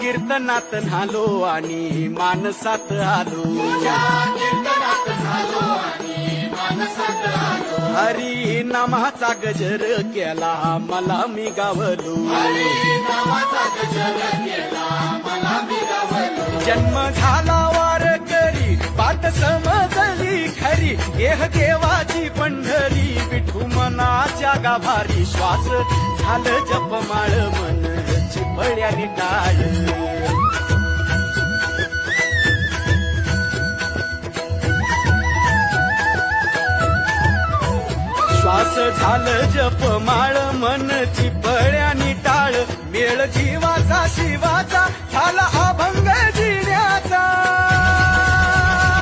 कीर्तनात न्हालो आणि मानसात आलो हरी नामाचा गजर केला मला मी गावलो जन्म झाला वार करी बात समजली खरी देह देवाची पंढरी विठू मनाच्या गाभारी श्वास झालं जपमाळ मन चिपळ्यानी टाळ श्वास झालं जपमाळ मन चिपळ्यानी टाळ मेळ जीवाचा शिवाचा झाला अभंग जिण्याचा